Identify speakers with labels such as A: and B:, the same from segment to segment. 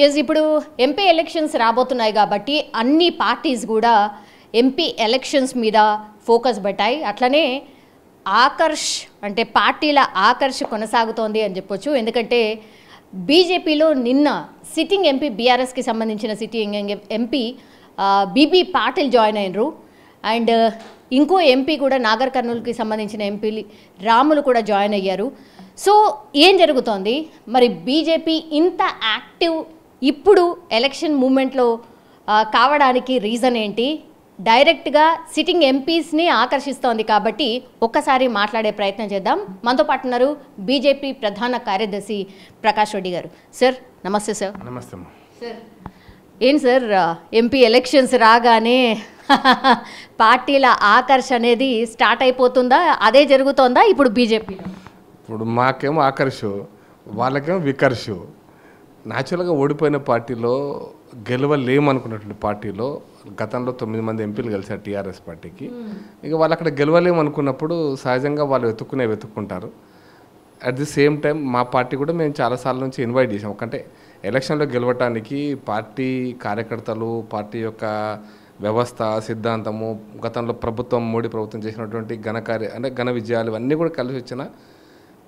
A: Yes ఇప్పుడు MP elections రాబోతున్నాయి కాబట్టి అన్ని పార్టీస్ కూడా ఎంపీ ఎలక్షన్స్ మీద ఫోకస్ పెట్టాయి. అట్లనే ఆకర్ష్ అంటే పార్టీల ఆకర్ష్ కొనసాగుతోంది అని చెప్పొచ్చు. ఎందుకంటే బీజేపీలో నిన్న సిట్టింగ్ ఎంపీ బీఆర్ఎస్కి సంబంధించిన sitting MP BB Patil join అయినరు. అండ్ ఇంకో ఎంపీ కూడా నాగర్ కర్నూలుకి సంబంధించిన ఎంపీ రాములు కూడా జాయిన్ అయ్యారు. సో ఏం జరుగుతోంది మరి? బీజేపీ ఇంత యాక్టివ్ ఇప్పుడు ఎలక్షన్ మూమెంట్లో కావడానికి రీజన్ ఏంటి? డైరెక్ట్గా సిట్టింగ్ ఎంపీస్ని ఆకర్షిస్తోంది కాబట్టి ఒక్కసారి మాట్లాడే ప్రయత్నం చేద్దాం. మనతో పాటు ఉన్నారు బీజేపీ ప్రధాన కార్యదర్శి ప్రకాష్ రెడ్డి గారు. సార్ నమస్తే. సార్
B: నమస్తే
A: సార్. ఏంటి సార్ ఎంపీ ఎలక్షన్స్ రాగానే పార్టీల ఆకర్ష అనేది స్టార్ట్ అయిపోతుందా? అదే జరుగుతోందా ఇప్పుడు బీజేపీలో?
B: ఇప్పుడు మాకేమో ఆకర్షు, వాళ్ళకేమో వికర్షు. న్యాచురల్గా ఓడిపోయిన పార్టీలో గెలవలేమనుకున్నటువంటి పార్టీలో గతంలో 9 మంది ఎంపీలు కలిసారు టీఆర్ఎస్ పార్టీకి. ఇక వాళ్ళు అక్కడ గెలవలేమనుకున్నప్పుడు సహజంగా వాళ్ళు వెతుక్కుంటారు. అట్ ది సేమ్ టైం మా పార్టీ కూడా మేము చాలాసార్ల నుంచి ఇన్వైట్ చేసాం. ఒకటే ఎలక్షన్లో గెలవటానికి పార్టీ కార్యకర్తలు, పార్టీ యొక్క వ్యవస్థ, సిద్ధాంతము, గతంలో మోడీ ప్రభుత్వం చేసినటువంటి ఘన విజయాలు ఇవన్నీ కూడా కలిసి వచ్చిన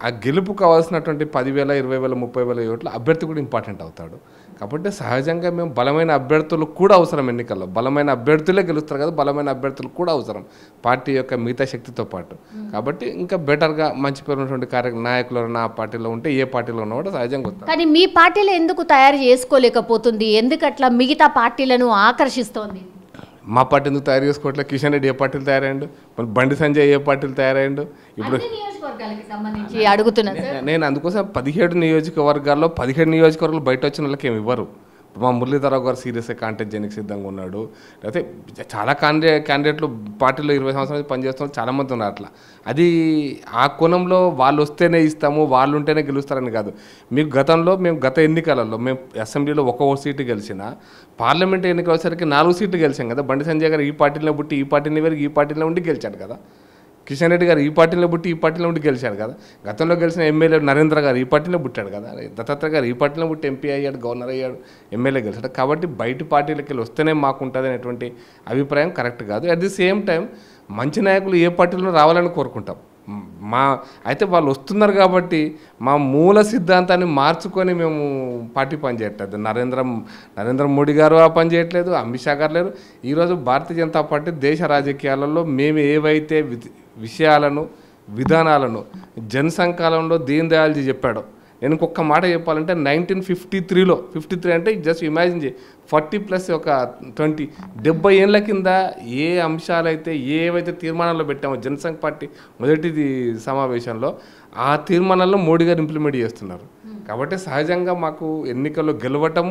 B: ఆ గెలుపు కావాల్సినటువంటి 10,000, 20,000, 30,000 ఓట్ల అభ్యర్థి కూడా ఇంపార్టెంట్ అవుతాడు. కాబట్టి సహజంగా మేము బలమైన అభ్యర్థులు కూడా అవసరం. ఎన్నికల్లో బలమైన అభ్యర్థులే గెలుస్తారు కదా, బలమైన అభ్యర్థులు కూడా అవసరం పార్టీ యొక్క మిగతా శక్తితో పాటు. కాబట్టి ఇంకా బెటర్గా మంచి పేరు ఉన్నటువంటి నాయకులు నా పార్టీలో ఉంటే ఏ పార్టీలో ఉన్నా కూడా సహజంగా వస్తారు.
A: కానీ మీ పార్టీలో ఎందుకు తయారు చేసుకోలేకపోతుంది? ఎందుకు అట్లా మిగతా పార్టీలను ఆకర్షిస్తోంది?
B: మా పార్టీ ఎందుకు తయారు చేసుకోవట్లేదు? కిషన్ రెడ్డి ఏ పార్టీలు తయారైండు, బండి సంజయ్ ఏ పార్టీలు తయారైండు? ఇప్పుడు నేను అందుకోసం 17 నియోజకవర్గాల్లో 17 నియోజకవర్గాలు బయట వచ్చిన వాళ్ళకి ఏమి ఇవ్వరు. మా మురళీధరరావు గారు సీరియస్గా కాంటెస్ట్ చేయడానికి సిద్ధంగా ఉన్నాడు. లేకపోతే చాలా క్యాండిడేట్లు పార్టీలో 20 సంవత్సరాలు పనిచేస్తున్న చాలామంది ఉన్నారు. అట్లా అది ఆ కోణంలో వాళ్ళు వస్తేనే ఇస్తాము, వాళ్ళు ఉంటేనే గెలుస్తారని కాదు. మీకు మేము గత ఎన్నికలలో మేము అసెంబ్లీలో 1 సీటు గెలిచిన, పార్లమెంట్ ఎన్నికల వచ్చేసరికి 4 సీట్లు గెలిచాం కదా. బండి సంజయ్ గారు ఈ పార్టీలో పుట్టి ఈ పార్టీని వరకు ఈ పార్టీలో ఉండి గెలిచాడు కదా. కిషన్ రెడ్డి గారు ఈ పార్టీలో పుట్టి ఈ పార్టీలో ఉండి గెలిచాడు కదా. గతంలో గెలిచిన ఎమ్మెల్యే నరేంద్ర గారు ఈ పార్టీలో పుట్టాడు కదా. దత్తాత్రేయ గారు ఈ పార్టీలో పుట్టి ఎంపీ అయ్యాడు, గవర్నర్ అయ్యాడు, ఎమ్మెల్యే గెలిచాడు. కాబట్టి బయట పార్టీలకి వెళ్ళి వస్తేనే మాకు ఉంటుంది అనేటువంటి అభిప్రాయం కరెక్ట్ కాదు. అట్ ది సేమ్ టైం మంచి నాయకులు ఏ పార్టీలో రావాలని కోరుకుంటాం. అయితే వాళ్ళు వస్తున్నారు కాబట్టి మా మూల సిద్ధాంతాన్ని మార్చుకొని మేము పార్టీ పనిచేయట్లేదు. నరేంద్ర మోడీ గారు ఆ పని చేయట్లేదు, అమిత్ షా గారు లేరు. ఈరోజు భారతీయ జనతా పార్టీ దేశ రాజకీయాలలో మేము ఏవైతే విషయాలను, విధానాలను జనసంకాలంలో దీన్ దయాల్జీ చెప్పాడో, నేను ఇంకొక మాట చెప్పాలంటే 1953 అంటే జస్ట్ ఇమాజిన్ చేయి, 40+ ఒక 70 ఏళ్ళ కింద ఏ అంశాలైతే ఏవైతే తీర్మానాల్లో పెట్టామో జనసంఘ్ పార్టీ మొదటిది సమావేశంలో, ఆ తీర్మానాల్లో మోడీ గారు ఇంప్లిమెంట్ చేస్తున్నారు. కాబట్టి సహజంగా మాకు ఎన్నికల్లో గెలవటం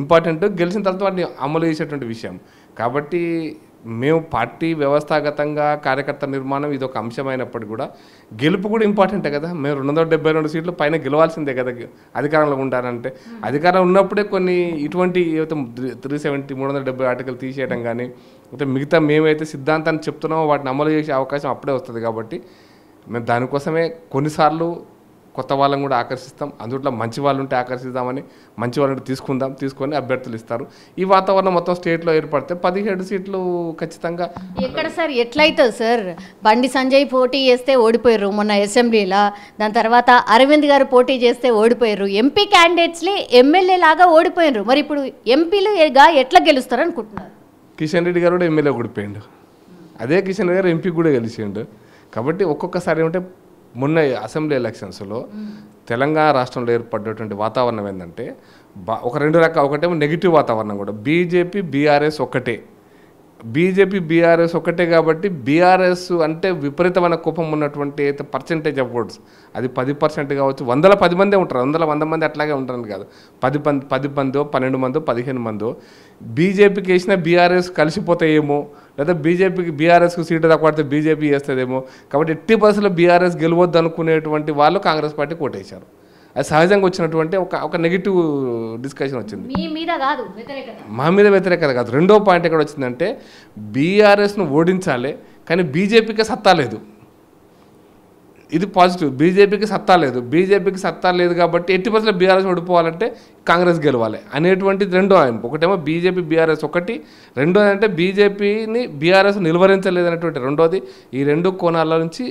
B: ఇంపార్టెంట్, గెలిచిన తర్వాత వాటిని అమలు చేసేటువంటి విషయం. కాబట్టి మేము పార్టీ వ్యవస్థాగతంగా కార్యకర్త నిర్మాణం ఇది ఒక అంశమైనప్పటికీ కూడా గెలుపు కూడా ఇంపార్టెంటే కదా. మేము 272 సీట్లు పైన గెలవాల్సిందే కదా అధికారంలో ఉంటారంటే. అధికారం ఉన్నప్పుడే కొన్ని ఇటువంటి 370, 370 ఆర్టికల్ తీసేయడం కానీ, అంటే మిగతా మేమైతే సిద్ధాంతాన్ని చెప్తున్నామో వాటిని అమలు చేసే అవకాశం అప్పుడే వస్తుంది. కాబట్టి మేము దానికోసమే కొన్నిసార్లు కొత్త వాళ్ళని కూడా ఆకర్షిస్తాం. అందుట్లో మంచి వాళ్ళు ఉంటే ఆకర్షిద్దామని, మంచి వాళ్ళని తీసుకొని అభ్యర్థులు ఇస్తారు. ఈ వాతావరణం మొత్తం స్టేట్లో ఏర్పడితే 17 సీట్లు ఖచ్చితంగా.
A: ఎక్కడ సార్ ఎట్లయితుంది సార్? బండి సంజయ్ పోటీ చేస్తే ఓడిపోయారు మొన్న అసెంబ్లీలో, దాని తర్వాత అరవింద్ గారు పోటీ చేస్తే ఓడిపోయారు. ఎంపీ క్యాండిడేట్స్లే ఎమ్మెల్యే లాగా ఓడిపోయారు. మరి ఇప్పుడు ఎంపీలుగా ఎట్లా గెలుస్తారు అనుకుంటున్నారు?
B: కిషన్ రెడ్డి గారు కూడా ఎమ్మెల్యే ఓడిపోయిండు, అదే కిషన్ రెడ్డి గారు ఎంపీ కూడా గెలిచిండు. కాబట్టి ఒక్కొక్కసారి ఏమంటే మొన్న అసెంబ్లీ ఎలక్షన్స్లో తెలంగాణ రాష్ట్రంలో ఏర్పడినటువంటి వాతావరణం ఏంటంటే ఒక 2 రకాల, ఒకటేమో నెగిటివ్ వాతావరణం కూడా. బీజేపీ బీఆర్ఎస్ ఒకటే కాబట్టి బీఆర్ఎస్ అంటే విపరీతమైన కోపం ఉన్నటువంటి పర్సెంటేజ్ ఆఫ్ ఓట్స్ అది 10% కావచ్చు. 110 మందే ఉంటారు, 100 మంది అట్లాగే ఉంటారని కాదు. 10 మందో 12 మందో 15 మందో బీజేపీకి వేసినా బీఆర్ఎస్ కలిసిపోతాయేమో, లేదా బీఆర్ఎస్కు సీటు తక్కువ పడితే బీజేపీ వేస్తుందేమో. కాబట్టి 80% బీఆర్ఎస్ గెలవద్దు అనుకునేటువంటి వాళ్ళు కాంగ్రెస్ పార్టీ ఓటేశారు. అది సహజంగా వచ్చినటువంటి ఒక నెగిటివ్ డిస్కషన్ వచ్చింది. మా మీద వ్యతిరేకత కాదు. రెండో పాయింట్ ఎక్కడ వచ్చిందంటే బీఆర్ఎస్ను ఓడించాలి కానీ బీజేపీకి సత్తా లేదు. ఇది పాజిటివ్. బీజేపీకి సత్తా లేదు కాబట్టి ఎట్టి పరిస్థితుల్లో బీఆర్ఎస్ ఓడిపోవాలంటే కాంగ్రెస్ గెలవాలి అనేటువంటిది రెండో ఆయన. ఒకటేమో బీజేపీ బీఆర్ఎస్ ఒకటి, రెండోది అంటే బీజేపీని బీఆర్ఎస్ నిలువరించలేదనేటువంటి రెండోది. ఈ రెండు కోణాల నుంచి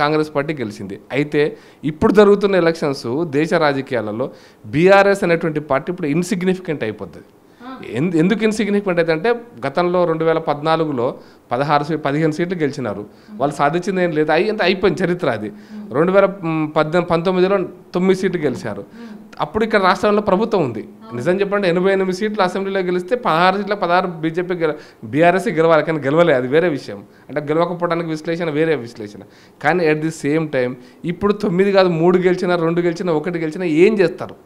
B: కాంగ్రెస్ పార్టీ గెలిచింది. అయితే ఇప్పుడు జరుగుతున్న ఎలక్షన్స్ దేశ రాజకీయాలలో బీఆర్ఎస్ అనేటువంటి పార్టీ ఇప్పుడు ఇన్సిగ్నిఫికెంట్ అయిపోతుంది. ఎందుకు ఇన్సిగ్నిఫికెంట్ అయితే అంటే గతంలో 2014లో 15 సీట్లు గెలిచినారు. వాళ్ళు సాధించింది ఏం లేదు, అయిపోయింది చరిత్ర అది. 2019లో 9 సీట్లు గెలిచారు. అప్పుడు ఇక్కడ రాష్ట్రంలో ప్రభుత్వం ఉంది. నిజం చెప్పంటే 88 సీట్లు అసెంబ్లీలో గెలిస్తే 16 బీజేపీ బీఆర్ఎస్ గెలవాలి, కానీ గెలవలే, అది వేరే విషయం. అంటే గెలవకపోవడానికి విశ్లేషణ వేరే విశ్లేషణ. కానీ అట్ ది సేమ్ టైం ఇప్పుడు 9 కాదు 3 గెలిచినా 2 గెలిచినా 1 గెలిచినా ఏం చేస్తారు?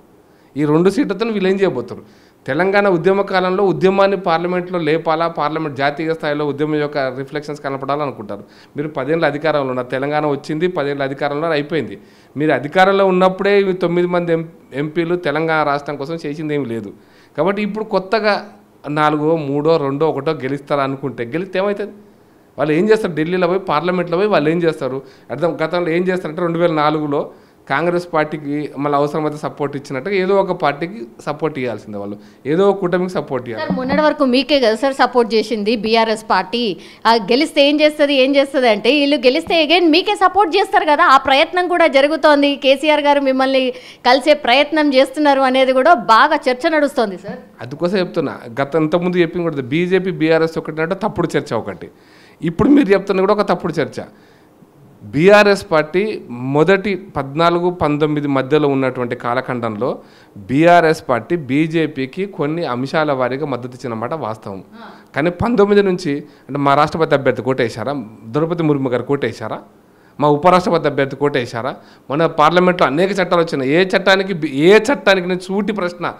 B: ఈ 2 సీట్లతో వీళ్ళు ఏం చేయబోతారు? తెలంగాణ ఉద్యమ కాలంలో ఉద్యమాన్ని పార్లమెంట్లో లేపాలా, పార్లమెంట్ జాతీయ స్థాయిలో ఉద్యమం యొక్క రిఫ్లెక్షన్స్ కనపడాలనుకుంటారు. మీరు 10 ఏళ్ళ అధికారంలో ఉన్నారు, తెలంగాణ వచ్చింది, 10 ఏళ్ళ అధికారంలో అయిపోయింది. మీరు అధికారంలో ఉన్నప్పుడే 9 మంది ఎంపీలు తెలంగాణ రాష్ట్రం కోసం చేసింది ఏమి లేదు. కాబట్టి ఇప్పుడు కొత్తగా 4, 3, 2, 1 గెలుస్తారా అనుకుంటే గెలిస్తే ఏమవుతుంది? వాళ్ళు ఏం చేస్తారు? ఢిల్లీలో పోయి పార్లమెంట్లో పోయి వాళ్ళు ఏం చేస్తారు? గతంలో ఏం చేస్తారంటే 2004లో కాంగ్రెస్ పార్టీకి మళ్ళీ అవసరమైతే సపోర్ట్ ఇచ్చినట్టుగా ఏదో ఒక పార్టీకి సపోర్ట్ ఇవ్వాల్సిందే, వాళ్ళు ఏదో ఒక కూటమికి సపోర్ట్ ఇవ్వాలి.
A: మొన్నటి వరకు మీకే కదా సార్ సపోర్ట్ చేసింది బీఆర్ఎస్ పార్టీ. గెలిస్తే ఏం చేస్తుంది అంటే వీళ్ళు గెలిస్తే అగైన్ మీకే సపోర్ట్ చేస్తారు కదా. ఆ ప్రయత్నం కూడా జరుగుతోంది. కేసీఆర్ గారు మిమ్మల్ని కలిసే ప్రయత్నం చేస్తున్నారు అనేది కూడా బాగా చర్చ నడుస్తోంది సార్.
B: అందుకోసం చెప్తున్నా, ఇంతకుముందు చెప్పింది కూడా బీజేపీ బీఆర్ఎస్ ఒకటి అంటే తప్పుడు చర్చ ఒకటి, ఇప్పుడు మీరు చెప్తున్న కూడా ఒక తప్పుడు చర్చ. బీఆర్ఎస్ పార్టీ మొదటి 14-19 మధ్యలో ఉన్నటువంటి కాలఖండంలో బీఆర్ఎస్ పార్టీ బీజేపీకి కొన్ని అంశాల వారీగా మద్దతు ఇచ్చినమాట వాస్తవం. కానీ 19 నుంచి అంటే మా రాష్ట్రపతి అభ్యర్థి కోటేశారా, ద్రౌపది ముర్ము గారు కోటేశారా, మా ఉపరాష్ట్రపతి అభ్యర్థి కోటేశారా? మన పార్లమెంట్లో అనేక చట్టాలు వచ్చినాయి. ఏ చట్టానికి నేను సూటి ప్రశ్న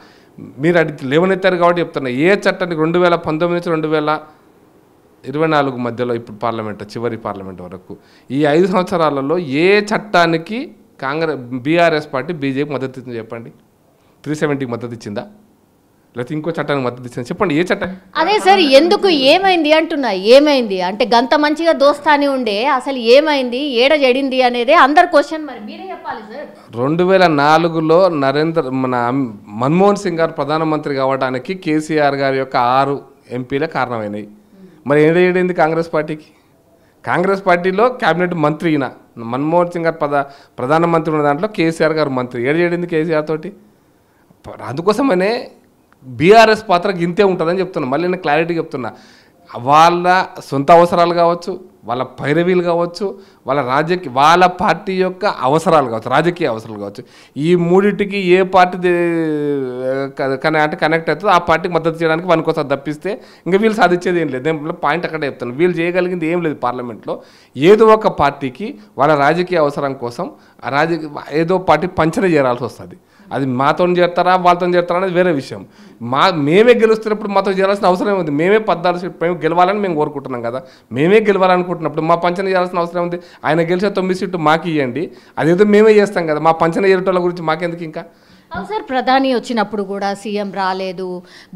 B: మీరు అడిగి లేవనెత్తారు కాబట్టి చెప్తున్నా. ఏ చట్టానికి 2019 నుంచి 2024 మధ్యలో ఇప్పుడు పార్లమెంట్ చివరి పార్లమెంట్ వరకు ఈ 5 సంవత్సరాలలో ఏ చట్టానికి బీఆర్ఎస్ పార్టీ బీజేపీ మద్దతు ఇచ్చింది చెప్పండి? 370కి మద్దతు ఇచ్చిందా, లేకపోతే ఇంకో చట్టానికి మద్దతు ఇచ్చిందా చెప్పండి? ఏ చట్టం?
A: అదే సార్, ఎందుకు ఏమైంది అంటున్నా. ఏమైంది అంటే గంత మంచిగా దోస్తాని ఉండే అసలు ఏమైంది, ఏడ జడింది అనేది అందరు క్వశ్చన్. మరి మీరే చెప్పాలి సార్.
B: 2004లో మన మన్మోహన్ సింగ్ గారు ప్రధానమంత్రి కావడానికి కేసీఆర్ గారి యొక్క 6 ఎంపీలే కారణమైనవి. మరి ఏం చేయడింది కాంగ్రెస్ పార్టీకి? కాంగ్రెస్ పార్టీలో క్యాబినెట్ మంత్రి ఈయన మన్మోహన్ సింగ్ గారు ప్రధానమంత్రి ఉన్న దాంట్లో కేసీఆర్ గారు మంత్రి. ఏడు చేయడింది కేసీఆర్ తోటి? అందుకోసమనే బీఆర్ఎస్ పాత్ర ఇంతే ఉంటుందని చెప్తున్నా. మళ్ళీ నేను క్లారిటీ చెప్తున్నా. వాళ్ళ సొంత అవసరాలు కావచ్చు, వాళ్ళ పైరవీలు కావచ్చు, వాళ్ళ పార్టీ యొక్క అవసరాలు కావచ్చు, రాజకీయ అవసరాలు కావచ్చు, ఈ మూడింటికి ఏ పార్టీ అంటే కనెక్ట్ అవుతుందో ఆ పార్టీకి మద్దతు చేయడానికి పనికోసం తప్పిస్తే ఇంకా వీళ్ళు సాధించేది ఏం లేదు. నేను పాయింట్ అక్కడే చెప్తాను. వీళ్ళు చేయగలిగింది ఏం లేదు. పార్లమెంట్లో ఏదో ఒక పార్టీకి వాళ్ళ రాజకీయ అవసరం కోసం ఏదో పార్టీ పంచన చేరాల్సి వస్తుంది. అది మాతో చేస్తారా వాళ్ళతో చేస్తారా అనేది వేరే విషయం. మేమే గెలుస్తున్నప్పుడు మాతో చేయాల్సిన అవసరం ఉంది. మేమే 14 సీట్లు గెలవాలని మేము కోరుకుంటున్నాం కదా. మేమే గెలవాలనుకుంటున్నప్పుడు మా పంచన చేయాల్సిన అవసరం ఉంది. ఆయన గెలిచే 9 సీట్లు మాకు ఇవ్వండి, అదేదో మేమే చేస్తాం కదా. మా పంచన చేరటోళ్ళ గురించి మాకెందుకు ఇంకా?
A: సార్, ప్రధాని వచ్చినప్పుడు కూడా సీఎం రాలేదు,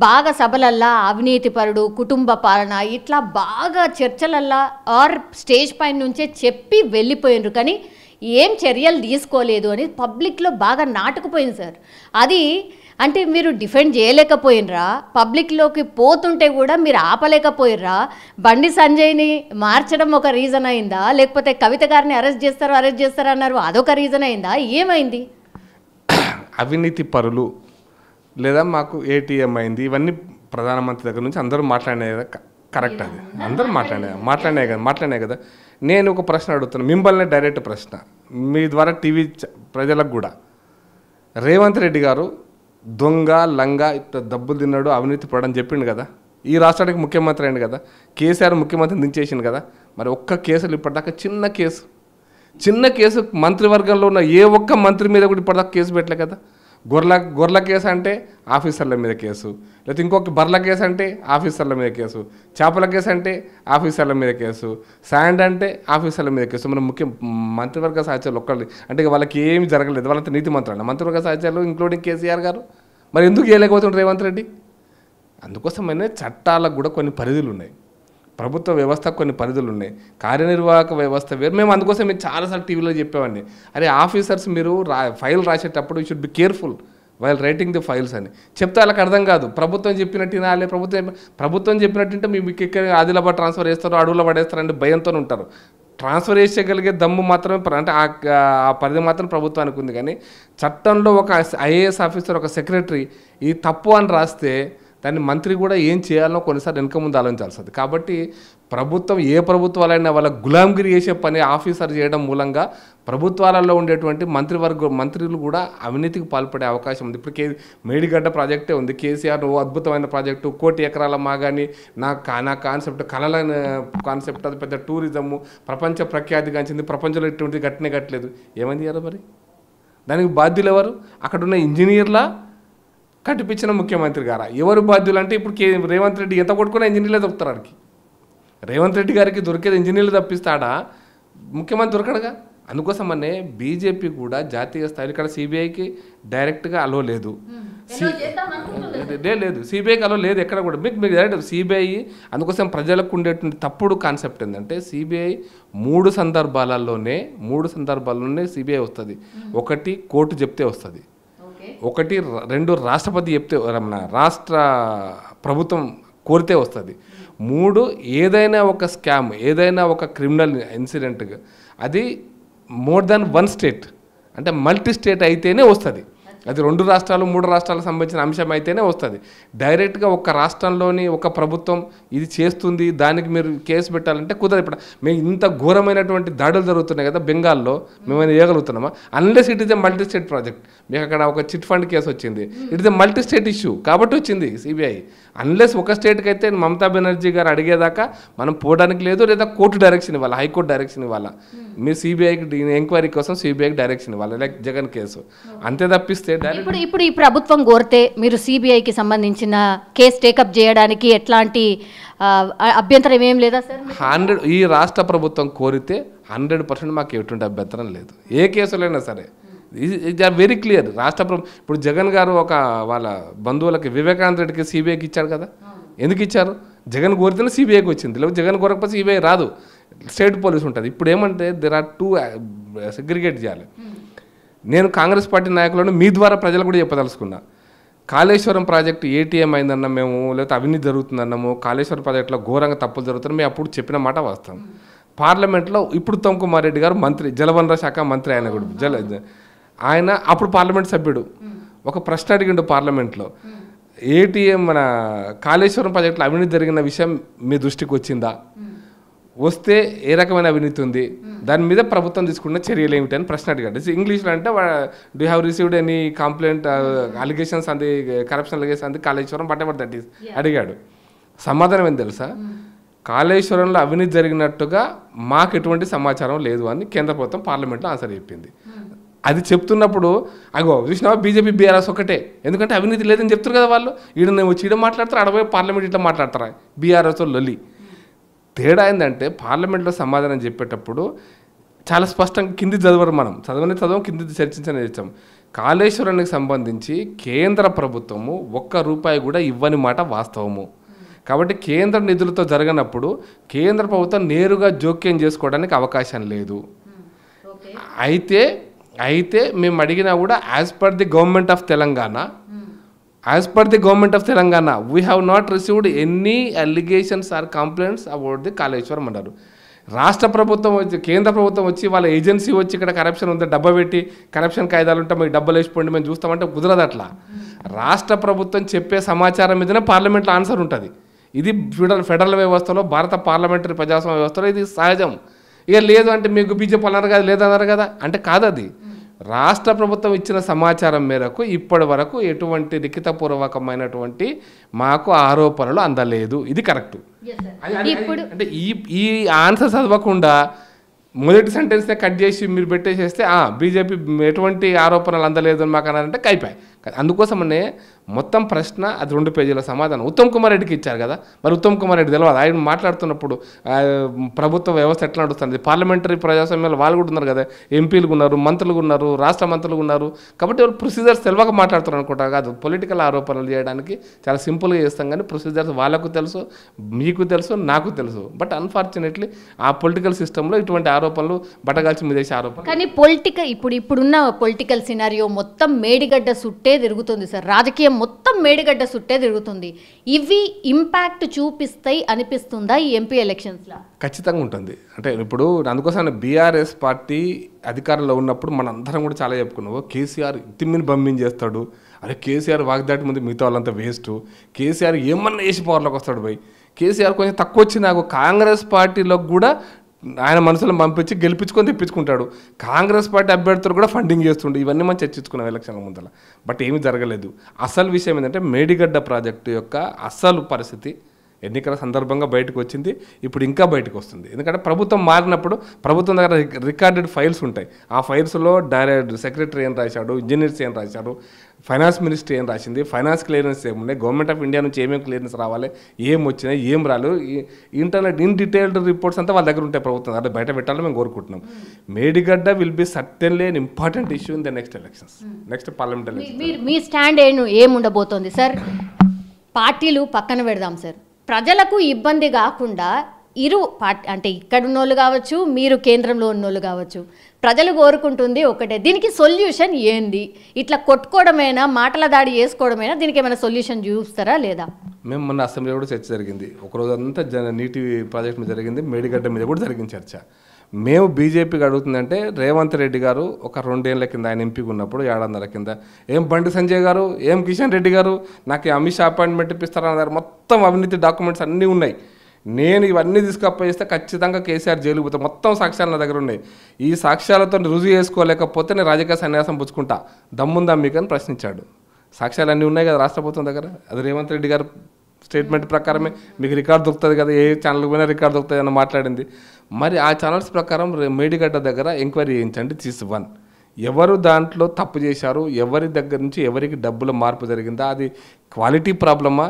A: బాగా సభలల్లా అవినీతిపరుడు, కుటుంబ పాలన ఇట్లా బాగా చర్చలల్లా ఆర్ స్టేజ్ పైన నుంచే చెప్పి వెళ్ళిపోయినరు. కానీ ఏం చర్యలు తీసుకోలేదు అని పబ్లిక్లో బాగా నాటుకుపోయింది సార్. అది అంటే మీరు డిఫెండ్ చేయలేకపోయినరా? పబ్లిక్లోకి పోతుంటే కూడా మీరు ఆపలేకపోయినరా? బండి సంజయ్ని మార్చడం ఒక రీజన్ అయిందా, లేకపోతే కవిత గారిని అరెస్ట్ చేస్తారు అన్నారు, అదొక రీజన్ అయిందా? ఏమైంది?
B: అవినీతి పరులు లేదా మాకు ఏటీఎం అయింది, ఇవన్నీ ప్రధానమంత్రి దగ్గర నుంచి అందరూ మాట్లాడినాయి కదా. కరెక్ట్, అది అందరూ మాట్లాడినాయి కదా. నేను ఒక ప్రశ్న అడుగుతున్నాను మిమ్మల్ని, డైరెక్ట్ ప్రశ్న మీ ద్వారా టీవీ ప్రజలకు కూడా. రేవంత్ రెడ్డి గారు దొంగ లంగా ఇట్లా దబ్బులు తిన్నాడు, అవినీతి పడని చెప్పిండు కదా. ఈ రాష్ట్రానికి ముఖ్యమంత్రి అయింది కదా. కేసీఆర్ ముఖ్యమంత్రిని దించేసింది కదా. మరి ఒక్క కేసులు ఇప్పటిదాకా చిన్న కేసు మంత్రివర్గంలో ఉన్న ఏ ఒక్క మంత్రి మీద కూడా ఇప్పటిదాకా కేసు పెట్టలే కదా. గొర్రెల కేసు అంటే ఆఫీసర్ల మీద కేసు, లేకపోతే ఇంకొక బర్రెల కేసు అంటే ఆఫీసర్ల మీద కేసు, చేపల కేసు అంటే ఆఫీసర్ల మీద కేసు, శాండ్ అంటే ఆఫీసర్ల మీద కేసు. మన మంత్రివర్గ సహచరులు ఒక్కళ్ళు అంటే వాళ్ళకి ఏమి జరగలేదు, వాళ్ళంతా నీతి మంత్రులు మంత్రివర్గ సహచరులు ఇంక్లూడింగ్ కేసీఆర్ గారు. మరి ఎందుకు చేయలేకపోతుండ్రు రేవంత్ రెడ్డి? అందుకోసమైనా చట్టాలకు కూడా కొన్ని పరిధులు ఉన్నాయి. ప్రభుత్వ వ్యవస్థ కొన్ని పరిధులు ఉన్నాయి, కార్యనిర్వాహక వ్యవస్థ వేరు. మేము అందుకోసం మేము చాలాసార్లు టీవీలో చెప్పేవాడిని, అరే ఆఫీసర్స్ మీరు ఫైల్ రాసేటప్పుడు you should be careful while writing the files అని చెప్తే వాళ్ళకి అర్థం కాదు. ప్రభుత్వం చెప్పినట్టు వినాలి, ప్రభుత్వం చెప్పినట్టు మీకు ఇక్కడ ఆదిలాబాద్ ట్రాన్స్ఫర్ చేస్తారో అడవులో పడేస్తారంటే భయంతో ఉంటారు. ట్రాన్స్ఫర్ చేసేయగలిగే దమ్ము మాత్రమే అంటే ఆ పరిధి మాత్రం ప్రభుత్వానికి ఉంది. కానీ చట్టంలో ఒక ఐఏఎస్ ఆఫీసర్, ఒక సెక్రటరీ ఈ తప్పు అని రాస్తే దాన్ని మంత్రి కూడా ఏం చేయాలనో కొన్నిసార్లు వెనక ముందు ఆలోచించాల్సింది. కాబట్టి ప్రభుత్వం ఏ ప్రభుత్వాలైనా వాళ్ళ గులాంగిరి చేసే పని ఆఫీసర్ చేయడం మూలంగా ప్రభుత్వాలలో ఉండేటువంటి మంత్రులు కూడా అవినీతికి పాల్పడే అవకాశం ఉంది. ఇప్పుడు మేడిగడ్డ ప్రాజెక్టే ఉంది, కేసీఆర్ అద్భుతమైన ప్రాజెక్టు, 1 కోటి ఎకరాల మాగాని నా కాన్సెప్ట్, కళల కాన్సెప్ట్, అది పెద్ద టూరిజము, ప్రపంచ ప్రఖ్యాతిగాంచింది, ప్రపంచంలో ఇటువంటి గట్టినే కట్టలేదు. ఏమైంది కదా మరి? దానికి బాధ్యులు ఎవరు? అక్కడున్న ఇంజనీర్ల కట్టిపించిన ముఖ్యమంత్రి గారా? ఎవరు బాధ్యులు అంటే ఇప్పుడు రేవంత్ రెడ్డి ఎంత కొట్టుకున్నా ఇంజనీర్లే దొరుకుతారు. వాడికి రేవంత్ రెడ్డి గారికి దొరికేది ఇంజనీర్లు తప్పిస్తాడా? ముఖ్యమంత్రి దొరకడుగా. అందుకోసమనే బీజేపీ కూడా జాతీయ స్థాయిలో ఇక్కడ సిబిఐకి డైరెక్ట్గా అలో లేదు, లేదు సిబిఐకి అలో లేదు ఎక్కడ కూడా. మీకు డైరెక్ట్ సిబిఐ అందుకోసం ప్రజలకు ఉండేటువంటి తప్పుడు కాన్సెప్ట్ ఏంటంటే సిబిఐ 3 సందర్భాలలోనే సిబిఐ వస్తుంది. 1 కోర్టు చెప్తే వస్తుంది, 2 రాష్ట్రపతి చెప్తే రాష్ట్ర ప్రభుత్వం కోరితే వస్తుంది, 3 ఏదైనా ఒక స్కామ్, ఏదైనా ఒక క్రిమినల్ ఇన్సిడెంట్గా అది మోర్ దాన్ 1 స్టేట్ అంటే మల్టీ స్టేట్ అయితేనే వస్తుంది. అది 2 రాష్ట్రాలు 3 రాష్ట్రాలకు సంబంధించిన అంశం అయితేనే వస్తుంది. డైరెక్ట్గా ఒక రాష్ట్రంలోని ఒక ప్రభుత్వం ఇది చేస్తుంది దానికి మీరు కేసు పెట్టాలంటే కుదరదు. ఇప్పుడు మేము ఇంత ఘోరమైనటువంటి దాడులు జరుగుతున్నాయి కదా బెంగాల్లో, మేమైనా చేయగలుగుతున్నామా? Unless it is a multi state project. మీకు అక్కడ ఒక చిట్ ఫండ్ కేసు వచ్చింది, it is a multi state issue కాబట్టి వచ్చింది సిబిఐ. అన్లెస్ ఒక స్టేట్కి అయితే మమతా బెనర్జీ గారు అడిగేదాకా మనం పోవడానికి లేదు, లేదా కోర్టు డైరెక్షన్ ఇవ్వాలి, హైకోర్టు డైరెక్షన్ ఇవ్వాలి. మీరు సిబిఐకి ఎంక్వైరీ కోసం సిబిఐకి డైరెక్షన్ ఇవ్వాలి, లైక్ జగన్ కేసు. అంతే తప్పిస్తే
A: ఇప్పుడు ఈ ప్రభుత్వం కోరితే మీరు సిబిఐకి సంబంధించిన కేసు టేకప్ చేయడానికి ఎట్లాంటి అభ్యంతరం ఏం లేదా సార్?
B: ఈ రాష్ట్ర ప్రభుత్వం కోరితే 100% మాకు ఎటువంటి అభ్యంతరం లేదు, ఏ కేసులైనా సరే. ఇది ఆర్ వెరీ క్లియర్. ఇప్పుడు జగన్ గారు వాళ్ళ బంధువులకి వివేకానంద రెడ్డికి సిబిఐకి ఇచ్చాడు కదా. ఎందుకు ఇచ్చారు? జగన్ కోరితేనే సిబిఐకి వచ్చింది, లేకపోతే జగన్ కోరకపోతే సిబిఐ రాదు, స్టేట్ పోలీస్ ఉంటుంది. ఇప్పుడు ఏమంటే దెర్ ఆర్ 2 సెగ్రిగేట్ చేయాలి. నేను కాంగ్రెస్ పార్టీ నాయకులను మీ ద్వారా ప్రజలు కూడా చెప్పదలుచుకున్నా. కాళేశ్వరం ప్రాజెక్టు ఏటీఎం అయిందన్నా మేము, లేకపోతే అవినీతి జరుగుతుందన్నాము, కాళేశ్వరం ప్రాజెక్టులో ఘోరంగా తప్పులు జరుగుతున్నాయి, మేము అప్పుడు చెప్పిన మాట వాస్తవం. పార్లమెంట్లో ఇప్పుడు ఉత్తమ్ కుమార్ రెడ్డి గారు మంత్రి, జలవనరుల శాఖ మంత్రి, ఆయన కూడా ఆయన అప్పుడు పార్లమెంట్ సభ్యుడు, ఒక ప్రశ్న అడిగిండు పార్లమెంట్లో, ఏటీఎం మన కాళేశ్వరం ప్రాజెక్టులో అవినీతి జరిగిన విషయం మీ దృష్టికి వచ్చిందా, వస్తే ఏ రకమైన అవినీతి ఉంది, దాని మీద ప్రభుత్వం తీసుకున్న చర్యలు ఏమిటి అని ప్రశ్న అడిగాడు. ఇంగ్లీష్లో అంటే do have received any complaint allegations అంది, కరప్షన్ అలిగేషన్ అంది కాళేశ్వరం వాట్ దట్ ఈస్ అడిగాడు. సమాధానం ఏం తెలుసా? కాళేశ్వరంలో అవినీతి జరిగినట్టుగా మాకు ఎటువంటి సమాచారం లేదు అని కేంద్ర ప్రభుత్వం పార్లమెంట్లో ఆన్సర్ చెప్పింది. అది చెప్తున్నప్పుడు అగో చూసినావా బీజేపీ బీఆర్ఎస్ ఒకటే, ఎందుకంటే అవినీతి లేదని చెప్తారు కదా వాళ్ళు. ఈడ మాట్లాడతారు, అడపోయి పార్లమెంట్ ఇట్లా మాట్లాడతారా, బీఆర్ఎస్ లొల్లి. తేడా ఏంటంటే పార్లమెంట్లో సమాధానం చెప్పేటప్పుడు చాలా స్పష్టంగా కింది చదవరు, మనం చదవం కింది చర్చించని చేస్తాం. కాళేశ్వరానికి సంబంధించి కేంద్ర ప్రభుత్వము 1 రూపాయి కూడా ఇవ్వని మాట వాస్తవము. కాబట్టి కేంద్ర నిధులతో జరగనప్పుడు కేంద్ర ప్రభుత్వం నేరుగా జోక్యం చేసుకోవడానికి అవకాశం లేదు. అయితే మేము అడిగినా కూడా as per the government of Telangana we have not received any allegations or complaints about the Kaleshwaram అన్నారు. రాష్ట్ర ప్రభుత్వం వచ్చి, కేంద్ర ప్రభుత్వం వచ్చి, వాళ్ళ ఏజెన్సీ వచ్చి ఇక్కడ కరప్షన్ ఉంటే డబ్బా పెట్టి కరప్షన్ కాయిదాలు ఉంటే మీకు డబ్బులు వేసిపోండి మేము చూస్తామంటే కుదరదు. అట్లా రాష్ట్ర ప్రభుత్వం చెప్పే సమాచారం మీదనే పార్లమెంట్లో ఆన్సర్ ఉంటుంది. ఇది ఫెడరల్ వ్యవస్థలో, భారత పార్లమెంటరీ ప్రజాస్వామ్య వ్యవస్థలో ఇది సహజం. ఇక లేదు అంటే మీకు బీజేపీ అన్నారు కదా, లేదన్నారు కదా అంటే కాదు. అది రాష్ట్ర ప్రభుత్వం ఇచ్చిన సమాచారం మేరకు ఇప్పటి వరకు ఎటువంటి లిఖితపూర్వకమైనటువంటి మాకు ఆరోపణలు అందలేదు, ఇది కరెక్టు. అంటే ఈ ఆన్సర్ చదవకుండా మొదటి సెంటెన్స్నే కట్ చేసి మీరు పెట్టేసేస్తే బీజేపీ ఎటువంటి ఆరోపణలు అందలేదు అని మాకు అన్నారంటే కైపాయి. అందుకోసమనే మొత్తం ప్రశ్న అది 2 పేజీల సమాధానం ఉత్తమ్ కుమార్ రెడ్డికి ఇచ్చారు కదా. మరి ఉత్తమ్ కుమార్ రెడ్డి తెలియదు ఆయన మాట్లాడుతున్నప్పుడు ప్రభుత్వ వ్యవస్థ ఎట్లా నడుస్తుంది, పార్లమెంటరీ ప్రజాస్వామ్యంలో వాళ్ళు కూడా ఉన్నారు కదా, ఎంపీలు ఉన్నారు, మంత్రులు ఉన్నారు, రాష్ట్ర మంత్రులు ఉన్నారు. కాబట్టి వాళ్ళు ప్రొసీజర్స్ తెలియక మాట్లాడుతున్నారు అనుకుంటా కాదు. పొలిటికల్ ఆరోపణలు చేయడానికి చాలా సింపుల్గా చేస్తాం కానీ ప్రొసీజర్స్ వాళ్ళకు తెలుసు, మీకు తెలుసు, నాకు తెలుసు. బట్ అన్ఫార్చునేట్లీ ఆ పొలిటికల్ సిస్టంలో ఇటువంటి ఆరోపణలు బట్టగాల్చి మీద చేసే ఆరోపణలు.
A: కానీ ఇప్పుడున్న పొలిటికల్ సినారియో మొత్తం మేడిగడ్డ సుట్టే తిరుగుతుంది సార్. రాజకీయం మొత్తం మేడిగడ్డ సుట్టే తిరుగుతుంది. ఇవి ఇంపాక్ట్ చూపిస్తాయి అనిపిస్తుందా ఈ ఎంపీ ఎలక్షన్స్లో?
B: ఖచ్చితంగా ఉంటుంది. అంటే ఇప్పుడు అందుకోసం బీఆర్ఎస్ పార్టీ అధికారంలో ఉన్నప్పుడు మనందరం కూడా చాలా చెప్పుకున్నావు, కేసీఆర్ తిమ్మిని బంబింగ్ చేస్తాడు, అరే కేసీఆర్ వాగ్దాటి ముందు మిగతా వాళ్ళంతా వేస్ట్, కేసీఆర్ ఏమన్నా వేసి పవర్లోకి వస్తాడు పోయి, కేసీఆర్ కొంచెం తక్కువ వచ్చి నాకు కాంగ్రెస్ పార్టీలో కూడా ఆయన మనసులో పంపించి గెలిపించుకొని తెప్పించుకుంటాడు, కాంగ్రెస్ పార్టీ అభ్యర్థులు కూడా ఫండింగ్ చేస్తుండే. ఇవన్నీ మనం చర్చించుకున్నాం ఎలక్షన్ల ముందర. బట్ ఏమీ జరగలేదు. అసలు విషయం ఏంటంటే మేడిగడ్డ ప్రాజెక్టు యొక్క అసలు పరిస్థితి ఎన్నికల సందర్భంగా బయటకు వచ్చింది, ఇప్పుడు ఇంకా బయటకు వస్తుంది. ఎందుకంటే ప్రభుత్వం మారినప్పుడు ప్రభుత్వం దగ్గర రికార్డెడ్ ఫైల్స్ ఉంటాయి. ఆ ఫైల్స్లో సెక్రటరీ ఏం రాశాడు, ఇంజనీర్స్ ఏం రాశారు, ఫైనాన్స్ మినిస్ట్రీ ఏం రాసింది, ఫైనాన్స్ క్లియరెన్స్ ఏమున్నాయి, గవర్నమెంట్ ఆఫ్ ఇండియా నుంచి ఏమేమి క్లియరెన్స్ రావాలి, ఏం వచ్చినాయి, ఏం రాలేదు, ఇంటర్నెట్ ఇన్ డీటెయిల్డ్ రిపోర్ట్స్ అంతా వాళ్ళ దగ్గర ఉంటాయి ప్రభుత్వం. అంటే బయట పెట్టాలని మేము కోరుకుంటున్నాం. Medigadda will be certainly an important issue in the next elections, next parliament elections.
A: మీ స్టాండ్ ఏముండబోతోంది సార్? పార్టీలు పక్కన పెడదాం సార్, ప్రజలకు ఇబ్బంది కాకుండా అంటే ఇక్కడున్నోళ్ళు కావచ్చు, మీరు కేంద్రంలో ఉన్నోళ్ళు కావచ్చు, ప్రజలు కోరుకుంటుంది ఒకటే, దీనికి సొల్యూషన్ ఏంది? ఇట్లా కొట్టుకోవడమేనా, మాటల దాడి చేసుకోవడమేనా? దీనికి ఏమైనా సొల్యూషన్ చూస్తారా లేదా?
B: మేము మొన్న అసెంబ్లీలో కూడా చర్చ జరిగింది. ఒకరోజు అంతా నీటి ప్రాజెక్ట్ మీద జరిగింది, మేడిగడ్డ మీద కూడా జరిగింది చర్చ. మేము బీజేపీకి అడుగుతుందంటే రేవంత్ రెడ్డి గారు ఒక 2 ఏళ్ల కింద ఆయన ఎంపీగా ఉన్నప్పుడు 7 కింద ఏం బండి సంజయ్ గారు, ఏం కిషన్ రెడ్డి గారు నాకు అమిత్ షా అపాయింట్మెంట్ ఇప్పిస్తారన్నారు. మొత్తం అవినీతి డాక్యుమెంట్స్ అన్నీ ఉన్నాయి. నేను ఇవన్నీ తీసుకపోయిస్తే ఖచ్చితంగా కేసీఆర్ జైలుకు పోతాను. మొత్తం సాక్ష్యాలు నా దగ్గర ఉన్నాయి. ఈ సాక్ష్యాలతో రుజువు చేసుకోలేకపోతే నేను రాజకీయ సన్యాసం పుచ్చుకుంటా, దమ్ముందా మీకు అని ప్రశ్నించాడు. సాక్ష్యాలు అన్నీ ఉన్నాయి కదా రాష్ట్ర ప్రభుత్వం దగ్గర. అది రేవంత్ రెడ్డి గారు స్టేట్మెంట్ ప్రకారమే మీకు రికార్డు దొరుకుతుంది కదా, ఏ ఛానల్కి పోయినా రికార్డు దొరుకుతుంది అని మాట్లాడింది. మరి ఆ ఛానల్స్ ప్రకారం మేడిగడ్డ దగ్గర ఎంక్వైరీ చేయించండి. తీసి 1 ఎవరు దాంట్లో తప్పు చేశారు, ఎవరి దగ్గర నుంచి ఎవరికి డబ్బుల మార్పు జరిగిందా, అది క్వాలిటీ ప్రాబ్లమా,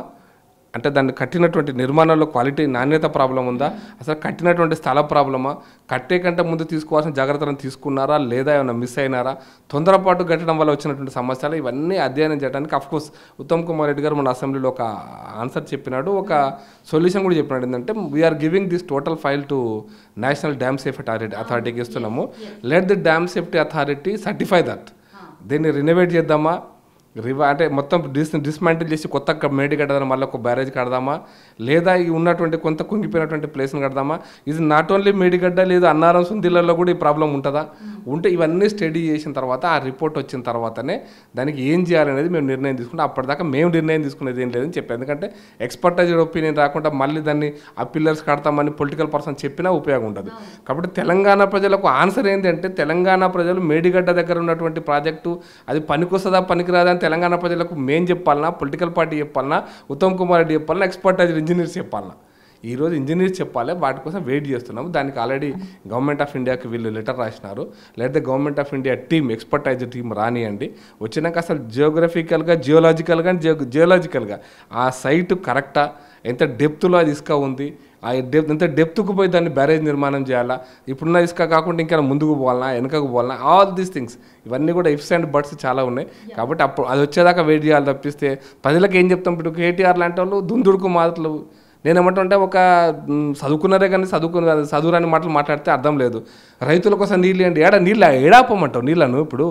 B: అంటే దాన్ని కట్టినటువంటి నిర్మాణంలో క్వాలిటీ నాణ్యత ప్రాబ్లం ఉందా, అసలు కట్టినటువంటి స్థల ప్రాబ్లమా, కట్టే కంటే ముందు తీసుకోవాల్సిన జాగ్రత్తలను తీసుకున్నారా లేదా, ఏమైనా మిస్ అయినారా, తొందరపాటు కట్టడం వల్ల వచ్చినటువంటి సమస్యలు, ఇవన్నీ అధ్యయనం చేయడానికి అఫ్కోర్స్ ఉత్తమ్ కుమార్ రెడ్డి గారు మన అసెంబ్లీలో ఒక ఆన్సర్ చెప్పినాడు, ఒక సొల్యూషన్ కూడా చెప్పినాడు. ఏంటంటే we're giving this total file to national dam safety అథారిటీకి ఇస్తున్నాము. Let the dam safety authority certify that. దీన్ని రినోవేట్ చేద్దామా, అంటే మొత్తం డిస్మాంటిల్ చేసి కొత్త మేడిగడ్డ మళ్ళీ ఒక బ్యారేజ్ కడదామా, లేదా ఈ ఉన్నటువంటి కొంత కుంగిపోయినటువంటి ప్లేస్ని కడదామా? ఇది నాట్ ఓన్లీ మేడిగడ్డ, లేదు అన్నారం సుందిలలో కూడా ఈ ప్రాబ్లం ఉంటుందా? ఉంటే ఇవన్నీ స్టడీ చేసిన తర్వాత ఆ రిపోర్ట్ వచ్చిన తర్వాతనే దానికి ఏం చేయాలనేది మేము నిర్ణయం తీసుకుంటాం. అప్పటిదాకా మేము నిర్ణయం తీసుకునేది ఏం లేదని చెప్పాను. ఎందుకంటే ఎక్స్పర్టైజ్డ్ ఒపీనియన్ రాకుండా మళ్ళీ దాన్ని ఆ పిల్లర్స్ కడతామని పొలిటికల్ పర్సన్ చెప్పినా ఉపయోగం ఉండదు. కాబట్టి తెలంగాణ ప్రజలకు ఆన్సర్ ఏంటంటే, తెలంగాణ ప్రజలు మేడిగడ్డ దగ్గర ఉన్నటువంటి ప్రాజెక్టు అది పనికొస్తుందా పనికిరాదా అని తెలంగాణ ప్రజలకు మేం చెప్పాలన్నా, పొలిటికల్ పార్టీ చెప్పాలన్నా, ఉత్తమ్ కుమార్ రెడ్డి చెప్పాలన్నా, ఎక్స్పర్టైజ్డ్ ఇంజనీర్స్ చెప్పాలన్నా? ఈరోజు ఇంజనీర్స్ చెప్పాలి, వాటి కోసం వెయిట్ చేస్తున్నాము. దానికి ఆల్రెడీ గవర్నమెంట్ ఆఫ్ ఇండియాకి వీళ్ళు లెటర్ రాసినారు. లేదా government of India team, expertised team రానియండి. వచ్చినాక అసలు జియోగ్రఫికల్గా, జియోలాజికల్గా ఆ సైటు కరెక్టా, ఎంత డెప్త్లో అది ఇసుక ఉంది, ఆ ఎంత డెప్త్కు పోయి దాన్ని బ్యారేజ్ నిర్మాణం చేయాలా, ఇప్పుడున్న ఇసుక కాకుండా ఇంకా ముందుకు పోవాలన్నా, వెనకకు పోవాలన్నా, ఆల్ దీస్ థింగ్స్ ఇవన్నీ కూడా ఇఫ్స్ అండ్ బట్స్ చాలా ఉన్నాయి. కాబట్టి అప్పుడు అది వచ్చేదాకా వెయిట్ చేయాలి తప్పిస్తే ప్రజలకు ఏం చెప్తాం? ఇప్పుడు కేటీఆర్ లాంటి వాళ్ళు దుందుడుకు మాటలు, నేనేమంటే ఒక చదువుకున్నారే కానీ చదువురాని మాటలు మాట్లాడితే అర్థం లేదు. రైతుల కోసం నీళ్ళు ఏంటి, ఏడాపమంటావు నీళ్ళను? ఇప్పుడు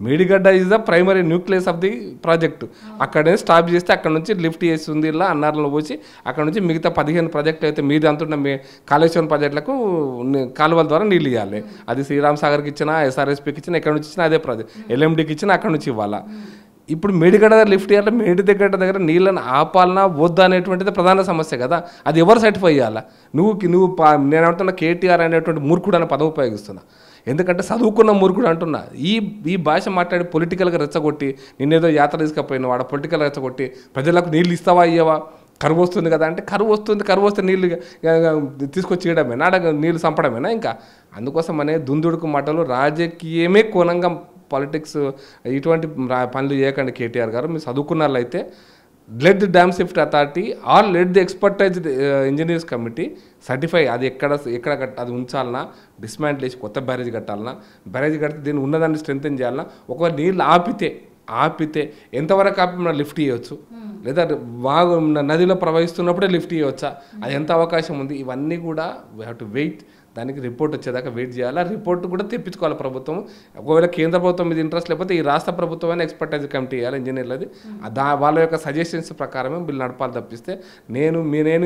B: Medigadda is the primary nucleus of the project. అక్కడే స్టాప్ చేస్తే అక్కడ నుంచి లిఫ్ట్ చేస్తుంది, ఇలా అన్నారంలో పోసి అక్కడ నుంచి మిగతా 15 ప్రాజెక్టులు అయితే మీది అంటున్న కాళేశ్వరం ప్రాజెక్టులకు కాలువల ద్వారా నీళ్ళు ఇవ్వాలి. అది శ్రీరామ్ సాగర్కి ఇచ్చినా, ఎస్ఆర్ఎస్పీకి ఇచ్చినా, ఎక్కడ నుంచి ఇచ్చినా అదే ప్రాజెక్ట్, ఎల్ఎండికి ఇచ్చినా అక్కడ నుంచి ఇవ్వాలా. ఇప్పుడు మేడిగడ్డ దగ్గర లిఫ్ట్ చేయాలి, మేడిగడ్డ దగ్గర నీళ్ళని ఆపాలనా వద్దా అనేటువంటిది ప్రధాన సమస్య కదా. అది ఎవరు సర్టిఫై చేయాలా? నువ్వు నేను అంటున్నా కేటీఆర్ అనేటువంటి మూర్ఖుడు అనే పదవి ఉపయోగిస్తున్నా. ఎందుకంటే చదువుకున్న మూర్ఖుడు అంటున్నా. ఈ భాష మాట్లాడి పొలిటికల్గా రెచ్చగొట్టి, నిన్నేదో యాత్ర తీసుకపోయినా వాడు పొలిటికల్ రెచ్చగొట్టి ప్రజలకు నీళ్ళు ఇస్తావా ఇయ్యవా, కరువు వస్తుంది కదా అంటే కరువు వస్తే నీళ్ళు తీసుకొచ్చి ఇవ్వడమేనా, నీళ్ళు చంపడమేనా? ఇంకా అందుకోసం అనే దుందుడుకు మాటలు రాజకీయమే కోణంగా పాలిటిక్స్ ఇటువంటి పనులు చేయకండి కేటీఆర్ గారు. మీరు చదువుకున్న వాళ్ళైతే let the dam safety authority or let the expertised engineers committee certify అది ఎక్కడ అది ఉంచాలన్నా, డిస్మాంటిల్ చేసి కొత్త బ్యారేజ్ కట్టాలన్నా, బ్యారేజ్ కడితే దీన్ని ఉన్నదాన్ని స్ట్రెంథెన్ చేయాలన్నా, ఒకవేళ నీళ్ళు ఆపితే ఎంతవరకు ఆపి మనం లిఫ్ట్ ఇవ్వచ్చు, లేదా నదిలో ప్రవహిస్తున్నప్పుడే లిఫ్ట్ ఇవ్వచ్చా, అది ఎంత అవకాశం ఉంది, ఇవన్నీ కూడా వీ హ్యావ్ టు వెయిట్. దానికి రిపోర్ట్ వచ్చేదాకా వెయిట్ చేయాలి. ఆ రిపోర్ట్ కూడా తెప్పించుకోవాలి ప్రభుత్వం. ఒకవేళ కేంద్ర ప్రభుత్వం మీద ఇంట్రెస్ట్ లేకపోతే ఈ రాష్ట్ర ప్రభుత్వమైన ఎక్స్పర్టైజ్ కమిటీ ఇవ్వాలి ఇంజనీర్లది. వాళ్ళ యొక్క సజెషన్స్ ప్రకారమే బిల్లు నడపాలి తప్పిస్తే నేను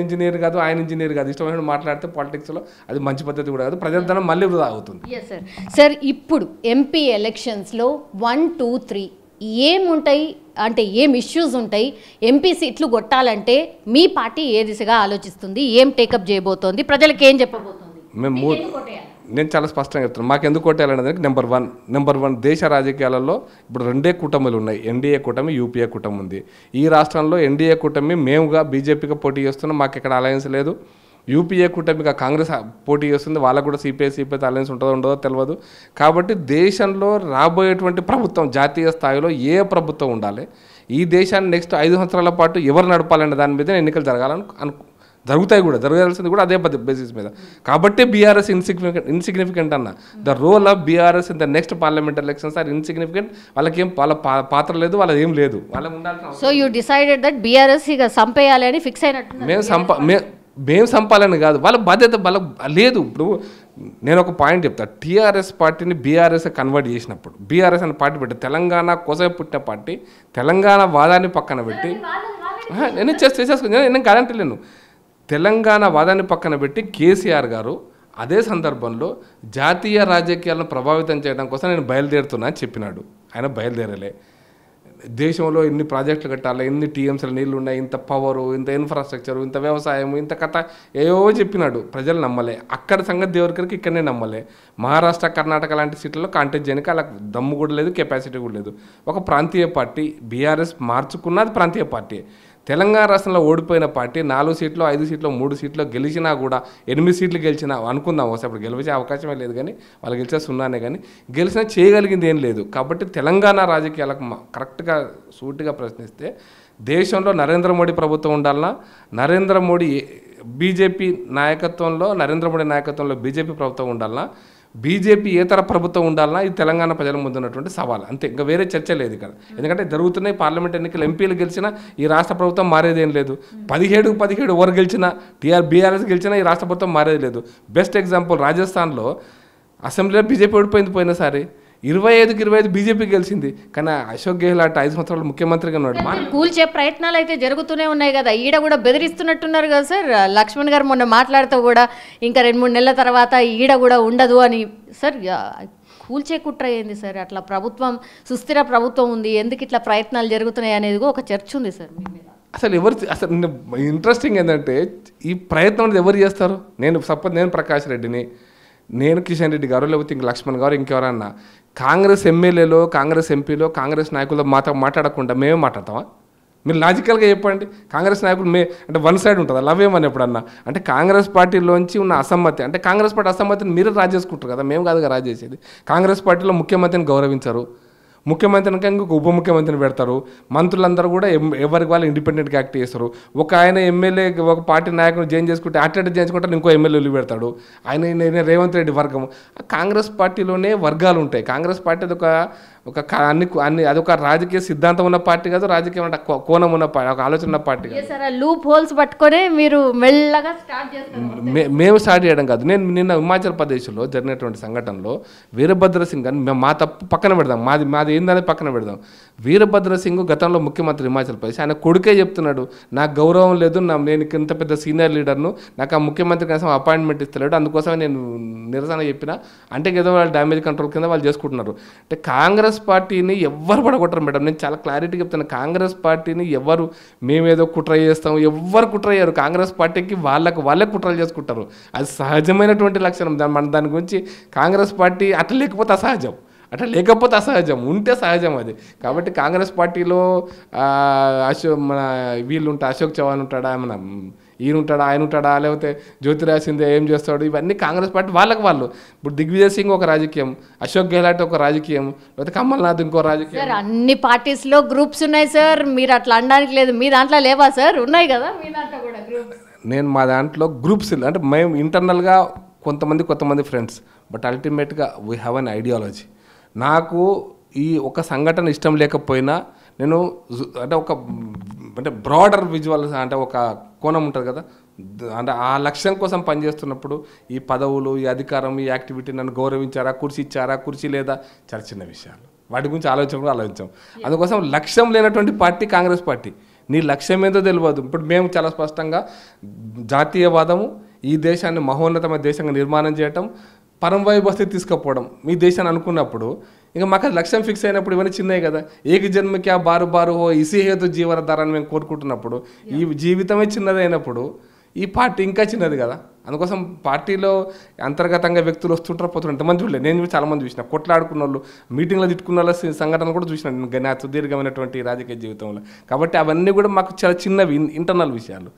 B: ఇంజనీర్ కాదు, ఆయన ఇంజనీర్ కాదు, ఇష్టమైన మాట్లాడితే పాలిటిక్స్లో అది మంచి పద్ధతి కూడా కాదు. ప్రజల ధనం మళ్ళీ వృధా అవుతుంది.
A: సార్ ఇప్పుడు ఎంపీ ఎలక్షన్స్లో 1, 2, 3 ఏముంటాయి అంటే ఏం ఇష్యూస్ ఉంటాయి? ఎంపీ సీట్లు కొట్టాలంటే మీ పార్టీ ఏ దిశగా ఆలోచిస్తుంది, ఏం టేకప్ చేయబోతోంది, ప్రజలకు ఏం చెప్పబోతోంది?
B: నేను చాలా స్పష్టంగా చెప్తున్నాను. మాకు ఎందుకు కొట్టాలనేది నెంబర్ వన్ దేశ రాజకీయాలలో ఇప్పుడు 2 కూటమిలు ఉన్నాయి. ఎన్డీఏ కూటమి, యూపీఏ కూటమి ఉంది. ఈ రాష్ట్రంలో ఎన్డీఏ కూటమి మేముగా బీజేపీగా పోటీ చేస్తున్నాం, మాకు ఇక్కడ అలయన్స్ లేదు. యూపీఏ కూటమిగా కాంగ్రెస్ పోటీ చేస్తుంది, వాళ్ళకు కూడా సిపిఐ అలయన్స్ ఉంటుందో ఉండదో తెలియదు. కాబట్టి దేశంలో రాబోయేటువంటి ప్రభుత్వం జాతీయ స్థాయిలో ఏ ప్రభుత్వం ఉండాలి, ఈ దేశాన్ని నెక్స్ట్ 5 సంవత్సరాల పాటు ఎవరు నడపాలనే దాని మీద ఎన్నికలు జరుగుతాయి కూడా, జరగాల్సింది కూడా అదే బేసిస్ మీద. కాబట్టి బీఆర్ఎస్ ఇన్సిగ్నిఫికెంట్ అన్న. The role of BRS in the next parliament elections are insignificant. వాళ్ళకేం వాళ్ళ పాత్ర లేదు, వాళ్ళది ఏం లేదు, వాళ్ళకి ఉండాల్సిన.
A: So you decided that BRS ఇక సంపేయాలి అని ఫిక్స్ అయినట్టు.
B: మేము సంపాలని కాదు, వాళ్ళ బాధ్యత వాళ్ళ లేదు. ఇప్పుడు నేను ఒక పాయింట్ చెప్తా. టీఆర్ఎస్ పార్టీని బీఆర్ఎస్ కన్వర్ట్ చేసినప్పుడు, బీఆర్ఎస్ అనే పార్టీ పెట్టి తెలంగాణ కోసమే పుట్టిన పార్టీ, తెలంగాణ వాదాన్ని పక్కన పెట్టి నేను చేసేసుకుని నేను గ్యారంటీలేను. తెలంగాణ వాదాన్ని పక్కన పెట్టి కేసీఆర్ గారు అదే సందర్భంలో జాతీయ రాజకీయాలను ప్రభావితం చేయడం కోసం నేను బయలుదేరుతున్నా అని చెప్పినాడు. ఆయన బయలుదేరలే. దేశంలో ఎన్ని ప్రాజెక్టులు కట్టాలి, ఎన్ని టీఎంసీలు నీళ్ళు ఉన్నాయి, ఇంత పవరు, ఇంత ఇన్ఫ్రాస్ట్రక్చరు, ఇంత వ్యవసాయం, ఇంత కథ ఏవో చెప్పినాడు. ప్రజలు నమ్మలే. అక్కడ సంగతి దేవుడికి ఇక్కడనే నమ్మలే. మహారాష్ట్ర, కర్ణాటక లాంటి సీట్లలో కాంటెస్ట్ చేయడానికి అలా దమ్ము కూడా లేదు, కెపాసిటీ కూడా లేదు. ఒక ప్రాంతీయ పార్టీ బీఆర్ఎస్ మార్చుకున్నది ప్రాంతీయ పార్టీ. తెలంగాణ రాష్ట్రంలో ఓడిపోయిన పార్టీ 4 సీట్లు, 5 సీట్లు, 3 సీట్లు గెలిచినా కూడా 8 సీట్లు గెలిచినా అనుకుందాం. వస్తే అప్పుడు గెలిచే అవకాశమే లేదు, కానీ వాళ్ళు గెలిచే 0నే, కానీ గెలిచినా చేయగలిగింది ఏం లేదు. కాబట్టి తెలంగాణ రాజకీయాలకు కరెక్ట్గా సూటిగా ప్రశ్నిస్తే దేశంలో నరేంద్ర మోడీ ప్రభుత్వం ఉండాలన్నా, నరేంద్ర మోడీ బీజేపీ నాయకత్వంలో బీజేపీ ప్రభుత్వం ఉండాలన్నా, బీజేపీ ఏతర ప్రభుత్వం ఉండాలన్నా, ఇది తెలంగాణ ప్రజల ముందు ఉన్నటువంటి సవాల్ అంతే. ఇంకా వేరే చర్చ లేదు ఇక్కడ. ఎందుకంటే జరుగుతున్నాయి పార్లమెంట్ ఎన్నికలు, ఎంపీలు గెలిచినా ఈ రాష్ట్ర ప్రభుత్వం మారేదేం లేదు. 17 ఎవరు గెలిచినా, బీఆర్ఎస్ గెలిచినా ఈ రాష్ట్ర ప్రభుత్వం మారేది లేదు. బెస్ట్ ఎగ్జాంపుల్ రాజస్థాన్లో అసెంబ్లీలో బీజేపీ ఓడిపోయింది పోయినసారి, 25కి 25 బీజేపీ గెలిచింది. కానీ అశోక్ గెహ్లాట్ 5 సంవత్సరాలు ముఖ్యమంత్రిగా ఉన్నాడు.
A: కూల్చే ప్రయత్నాలు అయితే జరుగుతూనే ఉన్నాయి కదా. ఈడ కూడా బెదిరిస్తున్నట్టున్నారు కదా సార్. లక్ష్మణ్ గారు మొన్న మాట్లాడుతూ కూడా ఇంకా 2-3 నెలల తర్వాత ఈడ కూడా ఉండదు అని. సార్ కూల్చే కుట్ర ఏంది సార్? అట్లా ప్రభుత్వం సుస్థిర ప్రభుత్వం ఉంది, ఎందుకు ఇట్లా ప్రయత్నాలు జరుగుతున్నాయి అనేది ఒక చర్చ ఉంది సార్ మీ మీద.
B: అసలు ఇంట్రెస్టింగ్ ఏంటంటే ఈ ప్రయత్నం అనేది ఎవరు చేస్తారు? నేను ప్రకాష్ రెడ్డిని, నేను కిషన్ రెడ్డి గారు, లేకపోతే ఇంక లక్ష్మణ్ గారు, ఇంకెవరన్నా కాంగ్రెస్ ఎమ్మెల్యేలో, కాంగ్రెస్ ఎంపీలో, కాంగ్రెస్ నాయకులతో మాట్లాడకుండా మేమే మాట్లాడతామా? మీరు లాజికల్గా చెప్పండి. కాంగ్రెస్ నాయకులు అంటే వన్ సైడ్ ఉంటుందా? లవ్ ఏమని ఎప్పుడన్నా అంటే కాంగ్రెస్ పార్టీలోంచి ఉన్న అసమ్మతి, అంటే కాంగ్రెస్ పార్టీ అసమ్మతిని మీరు రాజేసుకుంటారు కదా, మేము కాదుగా రాజేసేది. కాంగ్రెస్ పార్టీలో ముఖ్యమంత్రిని గౌరవించరు, ముఖ్యమంత్రిని ఇంకొక ఉప ముఖ్యమంత్రిని పెడతారు, మంత్రులందరూ కూడా ఎవరికి వాళ్ళు ఇండిపెండెంట్గా యాక్ట్ చేస్తారు. ఒక ఆయన ఎమ్మెల్యే ఒక పార్టీ నాయకుని జాయిన్ చేసుకుంటే అటెండ్ చేయించుకుంటారు, ఇంకో ఎమ్మెల్యేలు పెడతాడు. ఆయన రేవంత్ రెడ్డి వర్గం. కాంగ్రెస్ పార్టీలోనే వర్గాలు ఉంటాయి. కాంగ్రెస్ పార్టీ అదొక రాజకీయ సిద్ధాంతం ఉన్న పార్టీ కాదు, రాజకీయ కోణం ఉన్న ఒక ఆలోచన ఉన్న పార్టీ కాదు.
A: లూప్ హోల్స్ పట్టుకొని మీరు మెల్లగా స్టార్ట్ చేస్తారు.
B: మేము స్టార్ట్ చేయడం కాదు. నేను నిన్న హిమాచల్ ప్రదేశ్లో జరిగినటువంటి సంఘటనలో వీరభద్ర సింగ్ అని మా తప్పు పక్కన పెడదాం, మాది ఏందనేది పక్కన పెడదాం. వీరభద్ర సింగ్ గతంలో ముఖ్యమంత్రి హిమాచల్ ప్రదేశ్, ఆయన కొడుకే చెప్తున్నాడు నాకు గౌరవం లేదు, నేను ఇంత పెద్ద సీనియర్ లీడర్ను, నాకు ఆ ముఖ్యమంత్రి కనీసం అపాయింట్మెంట్ ఇస్తలేడు, అందుకోసమే నేను నిరసన చెప్పిన. అంటే ఏదో వాళ్ళు డ్యామేజ్ కంట్రోల్ కింద వాళ్ళు చేసుకుంటున్నారు. అంటే కాంగ్రెస్ పార్టీని ఎవ్వరు పడగొట్టరు మేడం. నేను చాలా క్లారిటీగా చెప్తాను. కాంగ్రెస్ పార్టీని ఎవరు మేమేదో కుట్ర చేస్తాం, ఎవ్వరు కుట్ర చేయరు. కాంగ్రెస్ పార్టీకి వాళ్ళే కుట్రలు చేసుకుంటారు. అది సహజమైనటువంటి లక్షణం. దాని గురించి కాంగ్రెస్ పార్టీ అట్లా లేకపోతే అసహజం. అట్లా లేకపోతే అసహజం, ఉంటే సహజం అది. కాబట్టి కాంగ్రెస్ పార్టీలో మన వీళ్ళు ఉంటారు, అశోక్ చవాన్ ఉంటాడా, మన ఈయన ఉంటాడా, ఆయన ఉంటాడా, లేకపోతే జ్యోతిరాజ్ సింధియా ఏం చేస్తాడు, ఇవన్నీ కాంగ్రెస్ పార్టీ వాళ్ళకి వాళ్ళు. ఇప్పుడు దిగ్విజయ్ సింగ్ ఒక రాజకీయం, అశోక్ గెహ్లాట్ ఒక రాజకీయం, లేకపోతే కమల్నాథ్ ఇంకో రాజకీయం.
A: సార్ అన్ని పార్టీస్లో గ్రూప్స్ ఉన్నాయి సార్, మీరు అట్లా అనడానికి లేదు. మీ దాంట్లో లేవా సార్? ఉన్నాయి కదా మీ దాంట్లో కూడా గ్రూప్స్.
B: నేను మా దాంట్లో గ్రూప్స్ అంటే మేము ఇంటర్నల్గా కొంతమంది ఫ్రెండ్స్, బట్ అల్టిమేట్గా వీ హ్యావ్ అన్ ఐడియాలజీ. నాకు ఈ ఒక సంఘటన ఇష్టం లేకపోయినా నేను అంటే బ్రాడర్ విజువల్స్ అంటే ఒక కోణం ఉంటుంది కదా, అంటే ఆ లక్ష్యం కోసం పనిచేస్తున్నప్పుడు ఈ పదవులు, ఈ అధికారం, ఈ యాక్టివిటీ నన్ను గౌరవించారా, కుర్చీ ఇచ్చారా, కుర్చీ లేదా, చాలా చిన్న విషయాలు, వాటి గురించి ఆలోచించాం. అందుకోసం లక్ష్యం లేనటువంటి పార్టీ కాంగ్రెస్ పార్టీ. నీ లక్ష్యం ఏందో తెలియదు. ఇప్పుడు మేము చాలా స్పష్టంగా జాతీయవాదము, ఈ దేశాన్ని మహోన్నతమైన దేశంగా నిర్మాణం చేయటం, పరంవాయి బస్తీ తీసుకుపోవడం మీ దేశాన్ని అనుకున్నప్పుడు, ఇంకా మాకు అది లక్ష్యం ఫిక్స్ అయినప్పుడు ఇవన్నీ చిన్నవి కదా. ఏక జన్మకి బారు బారు హో ఇసి హేతు జీవనధారాన్ని మేము కోరుకుంటున్నప్పుడు, ఈ జీవితమే చిన్నదైనప్పుడు ఈ పార్టీ ఇంకా చిన్నది కదా. అందుకోసం పార్టీలో అంతర్గతంగా వ్యక్తులు వస్తుంటారు, పోతుంటారు. ఎంతమంది చూడలేదు, నేను చాలామంది చూసిన కొట్లాడుకున్న వాళ్ళు, మీటింగ్లో తిట్టుకున్న వాళ్ళ సంఘటనలు కూడా చూసినాను నా సుదీర్ఘమైనటువంటి రాజకీయ జీవితంలో. కాబట్టి అవన్నీ కూడా మాకు చాలా చిన్నవి ఇంటర్నల్ విషయాలు.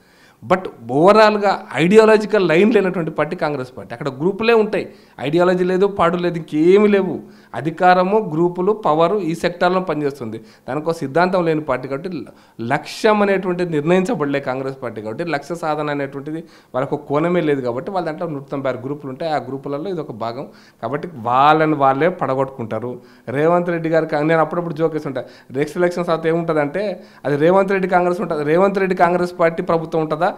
B: బట్ ఓవరాల్గా ఐడియాలజికల్ లైన్ లేనటువంటి పార్టీ కాంగ్రెస్ పార్టీ. అక్కడ గ్రూపులే ఉంటాయి, ఐడియాలజీ లేదు, పాడు లేదు, ఇంకేమీ లేవు. అధికారము, గ్రూపులు, పవరు ఈ సెక్టార్లో పనిచేస్తుంది. దానికి ఒక సిద్ధాంతం లేని పార్టీ కాబట్టి లక్ష్యం అనేటువంటిది నిర్ణయించబడలే కాంగ్రెస్ పార్టీ. కాబట్టి లక్ష్య సాధన అనేటువంటిది వాళ్ళకు కోణమే లేదు. కాబట్టి వాళ్ళ దాంట్లో 196 గ్రూపులు ఉంటాయి, ఆ గ్రూపులలో ఇది ఒక భాగం. కాబట్టి వాళ్ళే పడగొట్టుకుంటారు. రేవంత్ రెడ్డి గారికి నేను అప్పుడప్పుడు జోక్ వేస్తుంటా, నెక్స్ట్ ఎలక్షన్స్ అయితే ఏముంటుందంటే అది రేవంత్ రెడ్డి కాంగ్రెస్ ఉంటుంది, రేవంత్ రెడ్డి కాంగ్రెస్ పార్టీ ప్రభుత్వం ఉంటుందా,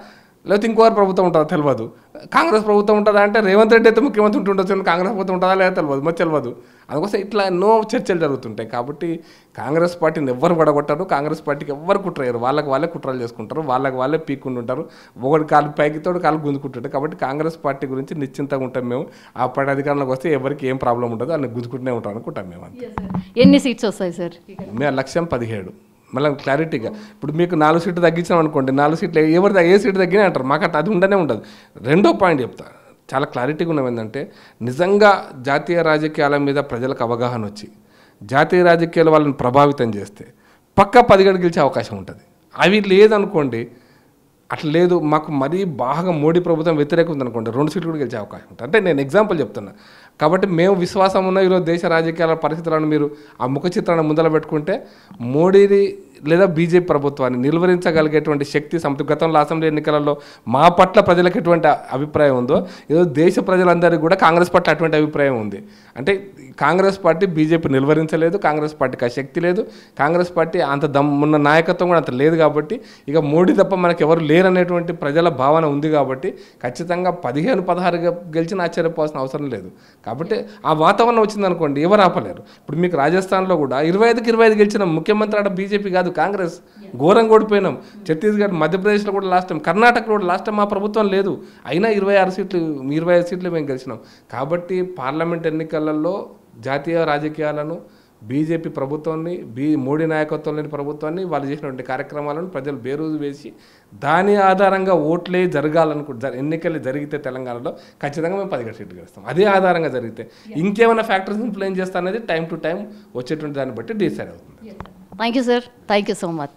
B: లేకపోతే ఇంకోరు ప్రభుత్వం ఉంటుందా తెలియదు. కాంగ్రెస్ ప్రభుత్వం ఉంటుందా అంటే రేవంత్ రెడ్డి అయితే ముఖ్యమంత్రి ఉంటుండొచ్చు, కాంగ్రెస్ ప్రభుత్వం ఉంటుందా లేదా తెలియదు, మరి తెలియదు. అందుకోసం ఇట్లా ఎన్నో చర్చలు జరుగుతుంటాయి. కాబట్టి కాంగ్రెస్ పార్టీని ఎవ్వరు పడగొట్టారు, కాంగ్రెస్ పార్టీకి ఎవ్వరు కుట్రయ్యారు, వాళ్ళే కుట్రలు చేసుకుంటారు, వాళ్ళే పీక్కుంటుంటారు, ఒకటి కాలు పైకి తోడు కాలు గుంజుకుంటుంటారు. కాబట్టి కాంగ్రెస్ పార్టీ గురించి నిశ్చింతగా ఉంటాం మేము. ఆ పార్టీ అధికారంలోకి వస్తే ఎవరికి ఏం ప్రాబ్లం ఉండదు, అన్ని గుంజుకుంటూనే ఉంటాం అనుకుంటాం మేము.
A: ఎన్ని సీట్స్ వస్తాయి సార్?
B: మేము లక్ష్యం 17. మళ్ళీ క్లారిటీగా ఇప్పుడు మీకు 4 సీట్లు తగ్గించాం అనుకోండి, 4 సీట్లు ఏ సీటు తగ్గినా అంటారు, మాకు అది ఉండనే ఉండదు. రెండో పాయింట్ చెప్తా, చాలా క్లారిటీగా ఉన్నది ఏంటంటే, నిజంగా జాతీయ రాజకీయాల మీద ప్రజలకు అవగాహన వచ్చి జాతీయ రాజకీయాలు వాళ్ళని ప్రభావితం చేస్తే పక్కా 10 గంటలు గెలిచే అవకాశం ఉంటుంది. అవి లేదనుకోండి, అట్లా లేదు మాకు మరీ బాగా మోడీ ప్రభుత్వం వ్యతిరేకం ఉందనుకోండి, 2 సీట్లు కూడా గెలిచే అవకాశం ఉంటుంది. అంటే నేను ఎగ్జాంపుల్ చెప్తున్నా. కాబట్టి మేము విశ్వాసం ఉన్న ఈరోజు దేశ రాజకీయాల పరిస్థితులను మీరు ఆ ముఖ చిత్రాన్ని ముందర పెట్టుకుంటే మోడీని లేదా బీజేపీ ప్రభుత్వాన్ని నిలువరించగలిగేటువంటి శక్తి గతంలో అసెంబ్లీ ఎన్నికలలో మా పట్ల ప్రజలకు ఎటువంటి అభిప్రాయం ఉందో ఈరోజు దేశ ప్రజలందరికీ కూడా కాంగ్రెస్ పట్ల అటువంటి అభిప్రాయం ఉంది. అంటే కాంగ్రెస్ పార్టీ బీజేపీ నిలువరించలేదు, కాంగ్రెస్ పార్టీకి ఆ శక్తి లేదు, కాంగ్రెస్ పార్టీ అంత దమ్మున్న నాయకత్వం కూడా అంత లేదు. కాబట్టి ఇక మోడీ తప్ప మనకు ఎవరు లేరనేటువంటి ప్రజల భావన ఉంది. కాబట్టి ఖచ్చితంగా 15-16 గెలిచిన ఆశ్చర్యపోవాల్సిన అవసరం లేదు. కాబట్టి ఆ వాతావరణం వచ్చిందనుకోండి, ఎవరు ఆపలేరు. ఇప్పుడు మీకు రాజస్థాన్లో కూడా 25కి 25 గెలిచిన ముఖ్యమంత్రి ఆడ బీజేపీ కాదు, కాంగ్రెస్. ఘోరంగా ఓడిపోయినాం. ఛత్తీస్గఢ్, మధ్యప్రదేశ్లో కూడా లాస్ట్ టైం, కర్ణాటకలో కూడా లాస్ట్ టైం మా ప్రభుత్వం లేదు, అయినా 25 సీట్లు మేము గెలిచినాం. కాబట్టి పార్లమెంట్ ఎన్నికలలో జాతీయ రాజకీయాలను, బీజేపీ ప్రభుత్వాన్ని, మోడీ నాయకత్వం లేని ప్రభుత్వాన్ని, వాళ్ళు చేసినటువంటి కార్యక్రమాలను ప్రజలు బేరోజు వేసి దాని ఆధారంగా ఓట్లే ఎన్నికలు జరిగితే తెలంగాణలో ఖచ్చితంగా మేము 10 సీట్లు గెలుస్తాం. అదే ఆధారంగా జరిగితే ఇంకేమైనా ఫ్యాక్టర్స్ ఇన్ఫ్లుయెన్స్ చేస్తా అనేది టైం టు టైం వచ్చేటువంటి దాన్ని బట్టి డిసైడ్ అవుతుంది.
A: Thank you sir, thank you so much.